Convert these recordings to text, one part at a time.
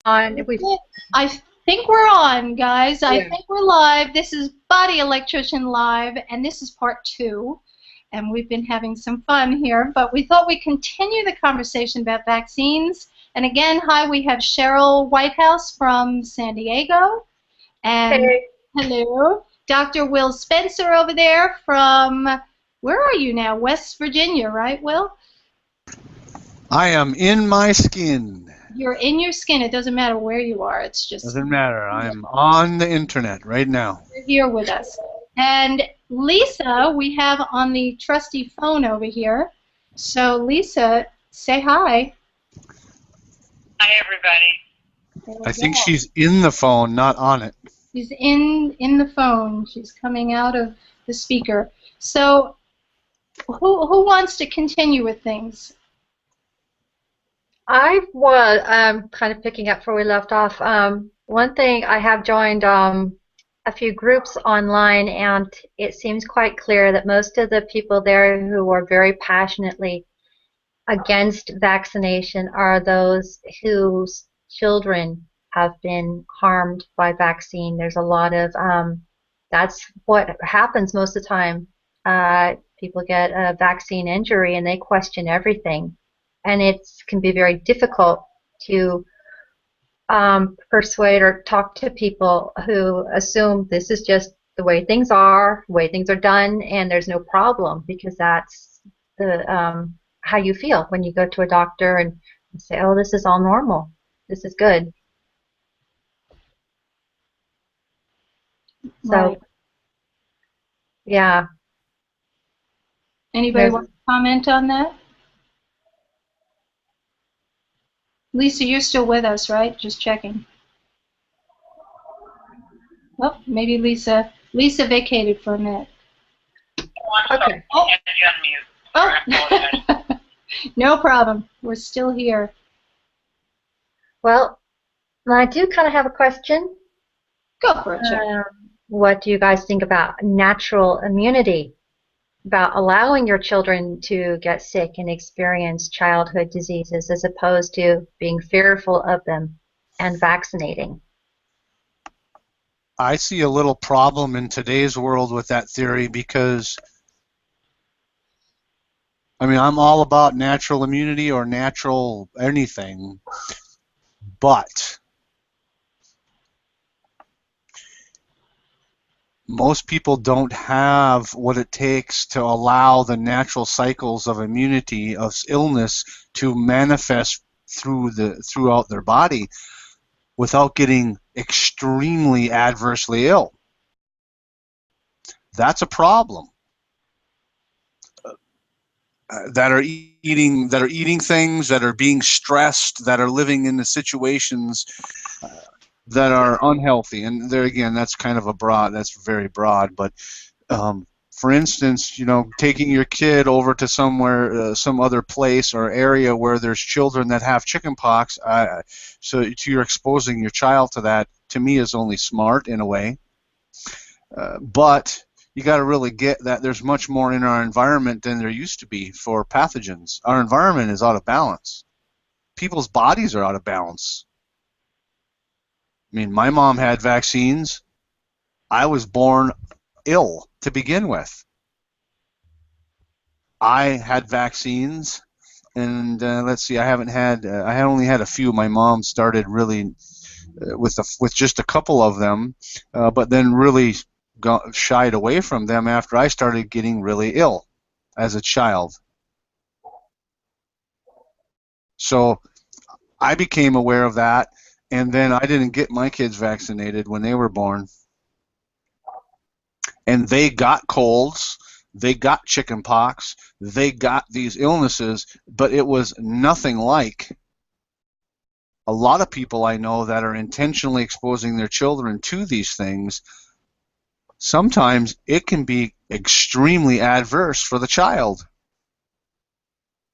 On we I think we're on, guys. I Yeah. think we're live. This is Body Electrician Live, and this is part two. And we've been having some fun here, but we thought we'd continue the conversation about vaccines. And again, hi, we have Cheryl Whitehouse from San Diego. And Hey. hello, Dr. Will Spencer over there from, where are you now? West Virginia, right, Will? I am in my skin. You're in your skin. It doesn't matter where you are. It's just Doesn't matter. I'm on the internet right now. you're here with us. And Lisa, we have on the trusty phone over here. So Lisa, say hi. Hi, everybody. There we I think go. she's in the phone, not on it. She's in the phone. She's coming out of the speaker. So who wants to continue with things? I was kind of picking up where we left off. One thing I have joined a few groups online, and it seems quite clear that most of the people there who are very passionately against vaccination are those whose children have been harmed by vaccine. There's a lot of that's what happens most of the time. People get a vaccine injury and they question everything, and it can be very difficult to persuade or talk to people who assume this is just the way things are done, and there's no problem, because that's the how you feel when you go to a doctor and say, "Oh, this is all normal. This is good." Right. So, yeah, Anybody there's want to comment on that? Lisa, you're still with us, right? Just checking. Well, maybe Lisa vacated for a minute. Oh, I'm sorry. okay. Oh. I had you unmute. I apologize. Oh, no problem. We're still here. Well, I do kind of have a question. Go for it, Chuck. What do you guys think about natural immunity? About allowing your children to get sick and experience childhood diseases as opposed to being fearful of them and vaccinating? I see a little problem in today's world with that theory because, I mean, I'm all about natural immunity or natural anything, but most people don't have what it takes to allow the natural cycles of immunity, of illness, to manifest throughout their body without getting extremely adversely ill. That's a problem. That are eating things, that are being stressed, that are living in the situations that are unhealthy. And there again, that's kind of that's very broad. But for instance, you know, taking your kid over to somewhere, some other place or area where there's children that have chickenpox, so you're exposing your child to that, to me, is only smart in a way. But you got to really get that there's much more in our environment than there used to be for pathogens. Our environment is out of balance. People's bodies are out of balance. I mean, my mom had vaccines. I was born ill to begin with. I had vaccines, and let's see, I only had a few. My mom started really with just a couple of them, but then really shied away from them after I started getting really ill as a child. So I became aware of that, and then I didn't get my kids vaccinated when they were born. And they got colds, they got chickenpox, they got these illnesses, but it was nothing like a lot of people I know that are intentionally exposing their children to these things. Sometimes it can be extremely adverse for the child.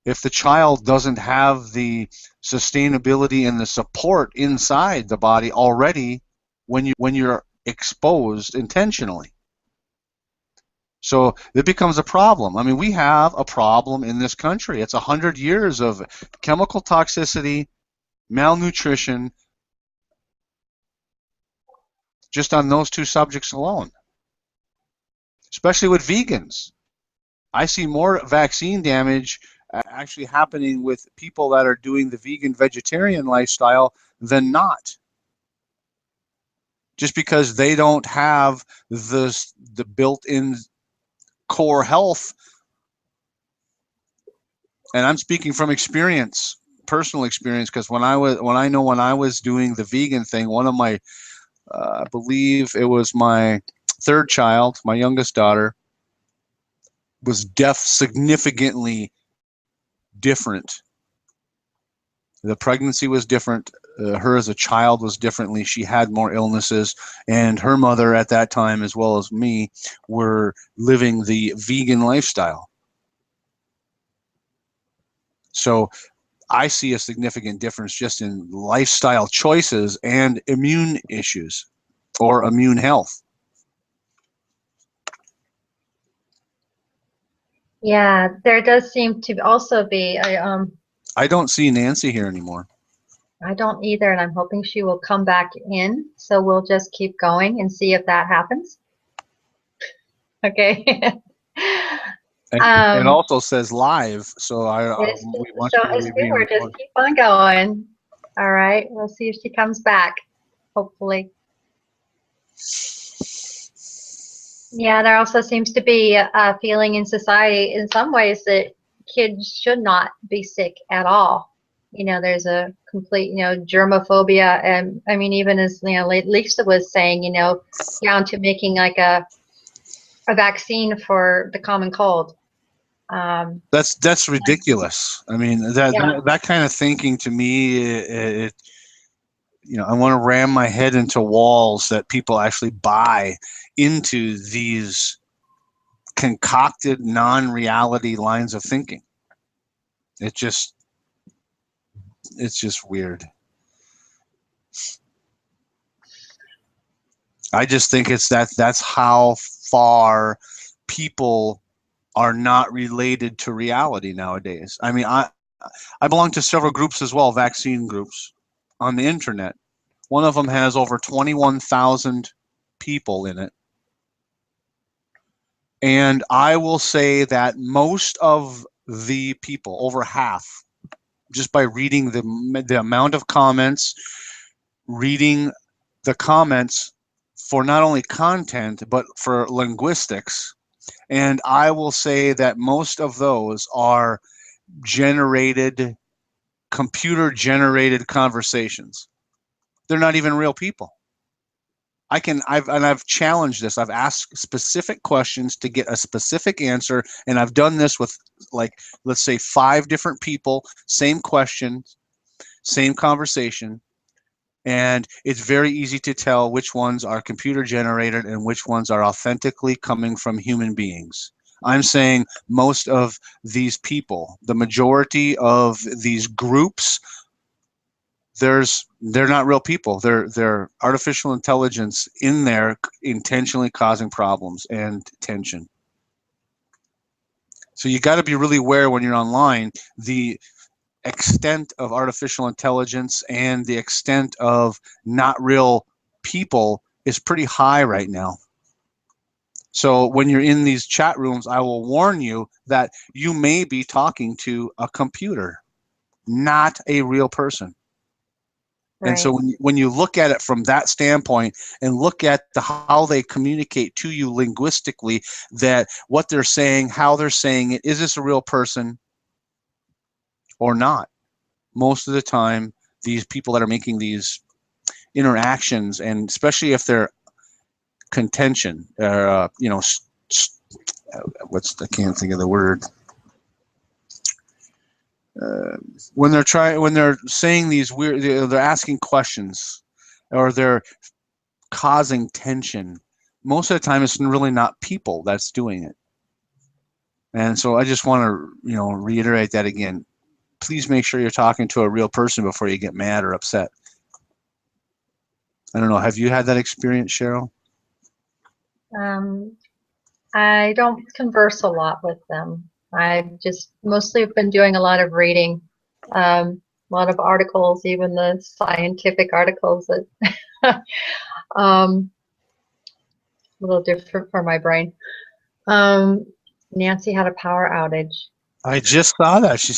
If the child doesn't have the sustainability and the support inside the body already when you're exposed intentionally. So it becomes a problem. I mean, we have a problem in this country. It's 100 years of chemical toxicity, malnutrition, just on those two subjects alone, especially with vegans. I see more vaccine damage actually happening with people that are doing the vegan vegetarian lifestyle than not, just because they don't have the built-in core health. And I'm speaking from experience, personal experience, because when I was doing the vegan thing, one of my I believe it was my third child, my youngest daughter, was significantly different. The pregnancy was different. Her as a child was differently. She had more illnesses, and her mother at that time, as well as me, were living the vegan lifestyle. So I see a significant difference just in lifestyle choices and immune issues or immune health. Yeah, there does seem to also be I don't see Nancy here anymore. I don't either, and I'm hoping she will come back in. So we'll just keep going and see if that happens. Okay. It also says live, so we must so be it's being good. Just recorded. keep on going. All right. We'll see if she comes back. Hopefully. Yeah, there also seems to be a feeling in society in some ways that kids should not be sick at all. You know, there's a complete, germophobia. And I mean, even as, Lisa was saying, down to making like a vaccine for the common cold. That's ridiculous. I mean, that kind of thinking to me, I want to ram my head into walls that people actually buy into these concocted non-reality lines of thinking. It's just weird. I just think that's how far people are not related to reality nowadays. I mean, I belong to several groups as well, vaccine groups on the internet. One of them has over 21,000 people in it. And I will say that most of the people, over half, just by reading the amount of comments, reading the comments for not only content, but for linguistics. And I will say that most of those are computer-generated conversations. They're not even real people. I've challenged this. I've asked specific questions to get a specific answer, and I've done this with, like, let's say 5 different people, same question, same conversation, and it's very easy to tell which ones are computer generated and which ones are authentically coming from human beings. I'm saying most of these people, the majority of these groups, they're not real people. They're artificial intelligence in there intentionally causing problems and tension. So you got to be really aware when you're online, the extent of artificial intelligence and the extent of not real people is pretty high right now. So when you're in these chat rooms, I will warn you that you may be talking to a computer, not a real person. Right. And so when you look at it from that standpoint and look at how they communicate to you linguistically, that what they're saying, how they're saying it, is this a real person or not? Most of the time, these people that are making these interactions, and especially if they're contention, I can't think of the word. When they're saying these weird, they're asking questions, or they're causing tension. Most of the time, it's really not people that's doing it. And so I just want to, reiterate that again. Please make sure you're talking to a real person before you get mad or upset. I don't know. Have you had that experience, Cheryl? I don't converse a lot with them. I've just mostly been doing a lot of reading, a lot of articles, even the scientific articles that little different for my brain. Nancy had a power outage. I just saw that. She